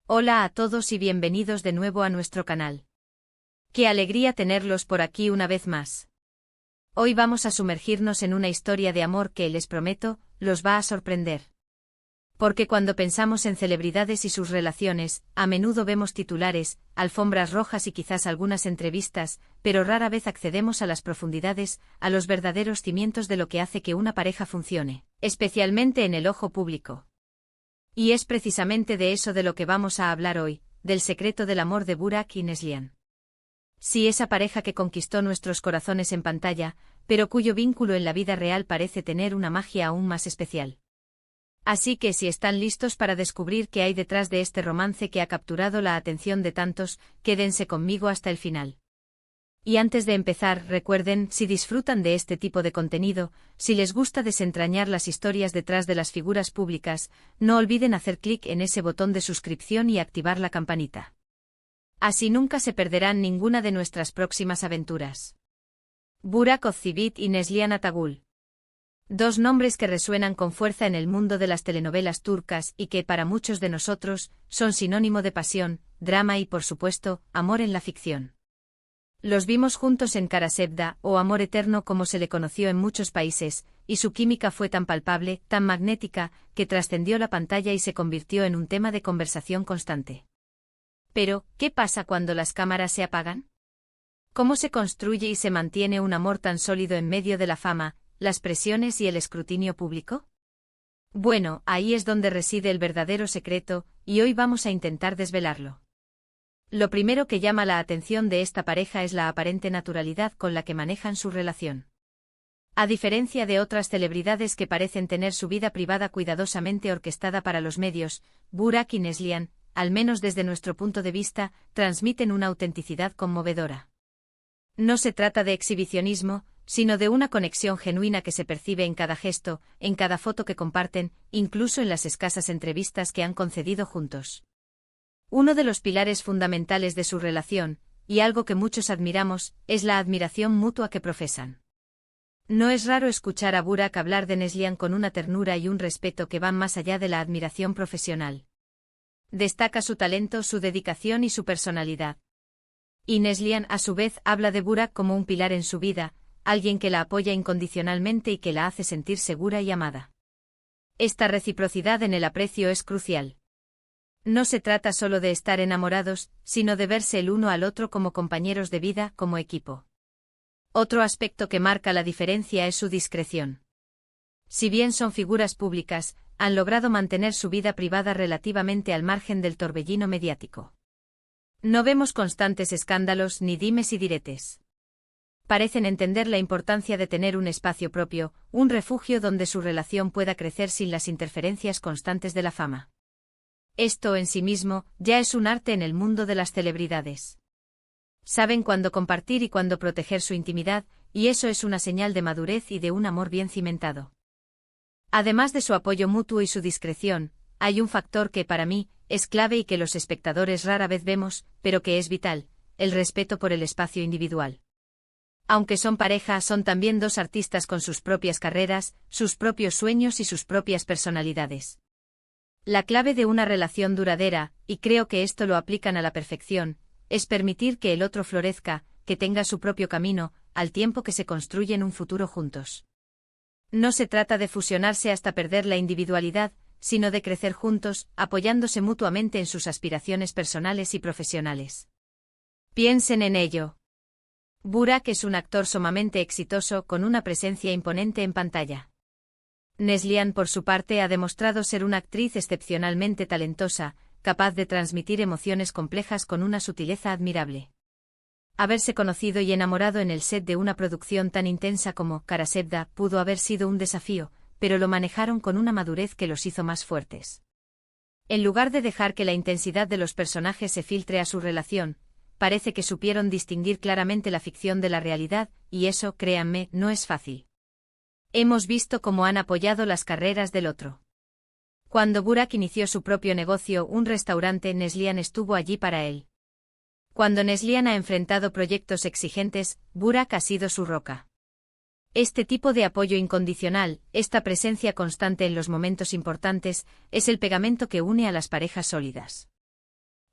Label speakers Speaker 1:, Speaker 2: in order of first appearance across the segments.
Speaker 1: Hola a todos y bienvenidos de nuevo a nuestro canal. Qué alegría tenerlos por aquí una vez más. Hoy vamos a sumergirnos en una historia de amor que, les prometo, los va a sorprender. Porque cuando pensamos en celebridades y sus relaciones, a menudo vemos titulares, alfombras rojas y quizás algunas entrevistas, pero rara vez accedemos a las profundidades, a los verdaderos cimientos de lo que hace que una pareja funcione, especialmente en el ojo público. Y es precisamente de eso de lo que vamos a hablar hoy, del secreto del amor de Burak y Neslihan. Sí, esa pareja que conquistó nuestros corazones en pantalla, pero cuyo vínculo en la vida real parece tener una magia aún más especial. Así que si están listos para descubrir qué hay detrás de este romance que ha capturado la atención de tantos, quédense conmigo hasta el final. Y antes de empezar, recuerden, si disfrutan de este tipo de contenido, si les gusta desentrañar las historias detrás de las figuras públicas, no olviden hacer clic en ese botón de suscripción y activar la campanita. Así nunca se perderán ninguna de nuestras próximas aventuras. Burak Özçivit y Neslihan Atagül. Dos nombres que resuenan con fuerza en el mundo de las telenovelas turcas y que, para muchos de nosotros, son sinónimo de pasión, drama y, por supuesto, amor en la ficción. Los vimos juntos en Kara Sevda, o Amor Eterno como se le conoció en muchos países, y su química fue tan palpable, tan magnética, que trascendió la pantalla y se convirtió en un tema de conversación constante. Pero, ¿qué pasa cuando las cámaras se apagan? ¿Cómo se construye y se mantiene un amor tan sólido en medio de la fama, las presiones y el escrutinio público? Bueno, ahí es donde reside el verdadero secreto, y hoy vamos a intentar desvelarlo. Lo primero que llama la atención de esta pareja es la aparente naturalidad con la que manejan su relación. A diferencia de otras celebridades que parecen tener su vida privada cuidadosamente orquestada para los medios, Burak y Neslihan, al menos desde nuestro punto de vista, transmiten una autenticidad conmovedora. No se trata de exhibicionismo, sino de una conexión genuina que se percibe en cada gesto, en cada foto que comparten, incluso en las escasas entrevistas que han concedido juntos. Uno de los pilares fundamentales de su relación, y algo que muchos admiramos, es la admiración mutua que profesan. No es raro escuchar a Burak hablar de Neslihan con una ternura y un respeto que van más allá de la admiración profesional. Destaca su talento, su dedicación y su personalidad. Y Neslihan, a su vez, habla de Burak como un pilar en su vida, alguien que la apoya incondicionalmente y que la hace sentir segura y amada. Esta reciprocidad en el aprecio es crucial. No se trata solo de estar enamorados, sino de verse el uno al otro como compañeros de vida, como equipo. Otro aspecto que marca la diferencia es su discreción. Si bien son figuras públicas, han logrado mantener su vida privada relativamente al margen del torbellino mediático. No vemos constantes escándalos ni dimes y diretes. Parecen entender la importancia de tener un espacio propio, un refugio donde su relación pueda crecer sin las interferencias constantes de la fama. Esto en sí mismo ya es un arte en el mundo de las celebridades. Saben cuándo compartir y cuándo proteger su intimidad, y eso es una señal de madurez y de un amor bien cimentado. Además de su apoyo mutuo y su discreción, hay un factor que para mí es clave y que los espectadores rara vez vemos, pero que es vital: el respeto por el espacio individual. Aunque son pareja, son también dos artistas con sus propias carreras, sus propios sueños y sus propias personalidades. La clave de una relación duradera, y creo que esto lo aplican a la perfección, es permitir que el otro florezca, que tenga su propio camino, al tiempo que se construyen un futuro juntos. No se trata de fusionarse hasta perder la individualidad, sino de crecer juntos, apoyándose mutuamente en sus aspiraciones personales y profesionales. Piensen en ello. Burak es un actor sumamente exitoso con una presencia imponente en pantalla. Neslihan, por su parte, ha demostrado ser una actriz excepcionalmente talentosa, capaz de transmitir emociones complejas con una sutileza admirable. Haberse conocido y enamorado en el set de una producción tan intensa como Kara Sevda pudo haber sido un desafío, pero lo manejaron con una madurez que los hizo más fuertes. En lugar de dejar que la intensidad de los personajes se filtre a su relación, parece que supieron distinguir claramente la ficción de la realidad, y eso, créanme, no es fácil. Hemos visto cómo han apoyado las carreras del otro. Cuando Burak inició su propio negocio, un restaurante, Neslihan estuvo allí para él. Cuando Neslihan ha enfrentado proyectos exigentes, Burak ha sido su roca. Este tipo de apoyo incondicional, esta presencia constante en los momentos importantes, es el pegamento que une a las parejas sólidas.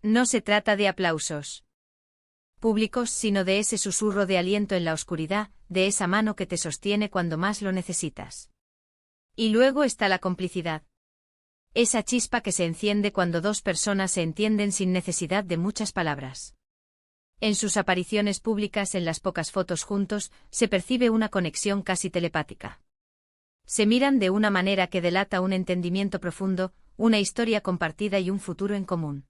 Speaker 1: No se trata de aplausos públicos, sino de ese susurro de aliento en la oscuridad, de esa mano que te sostiene cuando más lo necesitas. Y luego está la complicidad. Esa chispa que se enciende cuando dos personas se entienden sin necesidad de muchas palabras. En sus apariciones públicas, en las pocas fotos juntos, se percibe una conexión casi telepática. Se miran de una manera que delata un entendimiento profundo, una historia compartida y un futuro en común.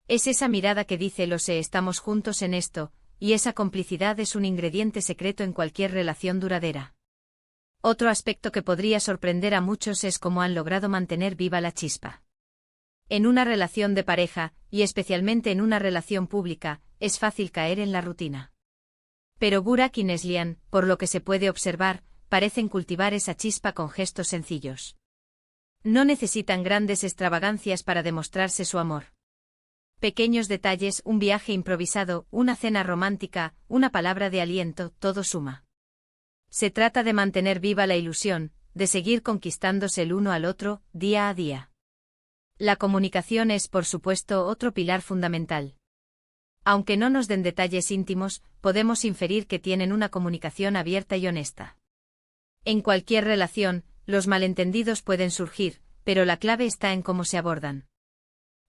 Speaker 1: Es esa mirada que dice lo sé, estamos juntos en esto, y esa complicidad es un ingrediente secreto en cualquier relación duradera. Otro aspecto que podría sorprender a muchos es cómo han logrado mantener viva la chispa. En una relación de pareja, y especialmente en una relación pública, es fácil caer en la rutina. Pero Burak y Neslihan, por lo que se puede observar, parecen cultivar esa chispa con gestos sencillos. No necesitan grandes extravagancias para demostrarse su amor. Pequeños detalles, un viaje improvisado, una cena romántica, una palabra de aliento, todo suma. Se trata de mantener viva la ilusión, de seguir conquistándose el uno al otro, día a día. La comunicación es, por supuesto, otro pilar fundamental. Aunque no nos den detalles íntimos, podemos inferir que tienen una comunicación abierta y honesta. En cualquier relación, los malentendidos pueden surgir, pero la clave está en cómo se abordan.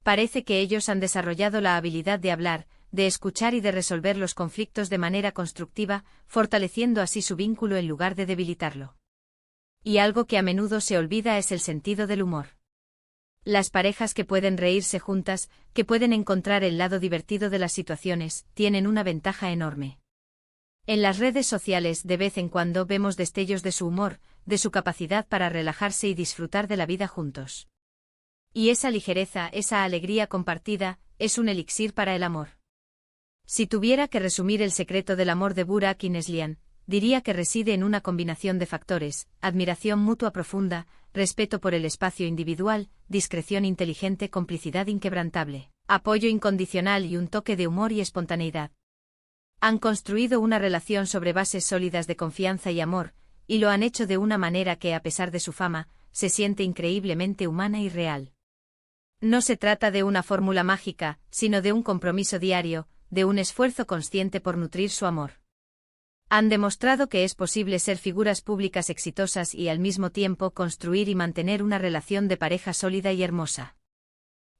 Speaker 1: Parece que ellos han desarrollado la habilidad de hablar, de escuchar y de resolver los conflictos de manera constructiva, fortaleciendo así su vínculo en lugar de debilitarlo. Y algo que a menudo se olvida es el sentido del humor. Las parejas que pueden reírse juntas, que pueden encontrar el lado divertido de las situaciones, tienen una ventaja enorme. En las redes sociales de vez en cuando vemos destellos de su humor, de su capacidad para relajarse y disfrutar de la vida juntos. Y esa ligereza, esa alegría compartida, es un elixir para el amor. Si tuviera que resumir el secreto del amor de Burak y Neslihan, diría que reside en una combinación de factores: admiración mutua profunda, respeto por el espacio individual, discreción inteligente, complicidad inquebrantable, apoyo incondicional y un toque de humor y espontaneidad. Han construido una relación sobre bases sólidas de confianza y amor, y lo han hecho de una manera que, a pesar de su fama, se siente increíblemente humana y real. No se trata de una fórmula mágica, sino de un compromiso diario, de un esfuerzo consciente por nutrir su amor. Han demostrado que es posible ser figuras públicas exitosas y al mismo tiempo construir y mantener una relación de pareja sólida y hermosa.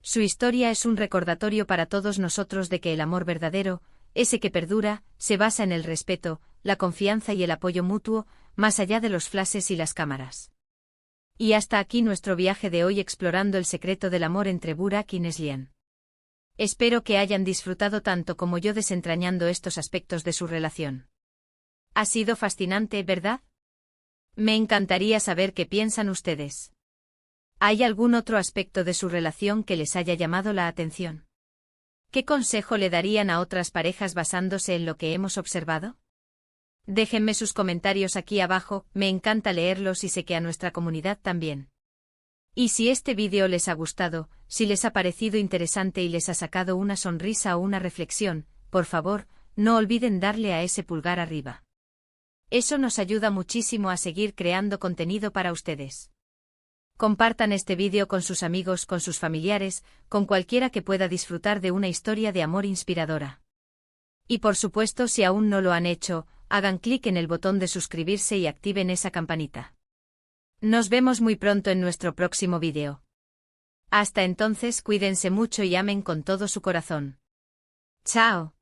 Speaker 1: Su historia es un recordatorio para todos nosotros de que el amor verdadero, ese que perdura, se basa en el respeto, la confianza y el apoyo mutuo, más allá de los flashes y las cámaras. Y hasta aquí nuestro viaje de hoy explorando el secreto del amor entre Burak y Neslihan. Espero que hayan disfrutado tanto como yo desentrañando estos aspectos de su relación. Ha sido fascinante, ¿verdad? Me encantaría saber qué piensan ustedes. ¿Hay algún otro aspecto de su relación que les haya llamado la atención? ¿Qué consejo le darían a otras parejas basándose en lo que hemos observado? Déjenme sus comentarios aquí abajo, me encanta leerlos y sé que a nuestra comunidad también. Y si este vídeo les ha gustado, si les ha parecido interesante y les ha sacado una sonrisa o una reflexión, por favor, no olviden darle a ese pulgar arriba. Eso nos ayuda muchísimo a seguir creando contenido para ustedes. Compartan este vídeo con sus amigos, con sus familiares, con cualquiera que pueda disfrutar de una historia de amor inspiradora. Y por supuesto, si aún no lo han hecho, hagan clic en el botón de suscribirse y activen esa campanita. Nos vemos muy pronto en nuestro próximo vídeo. Hasta entonces, cuídense mucho y amen con todo su corazón. ¡Chao!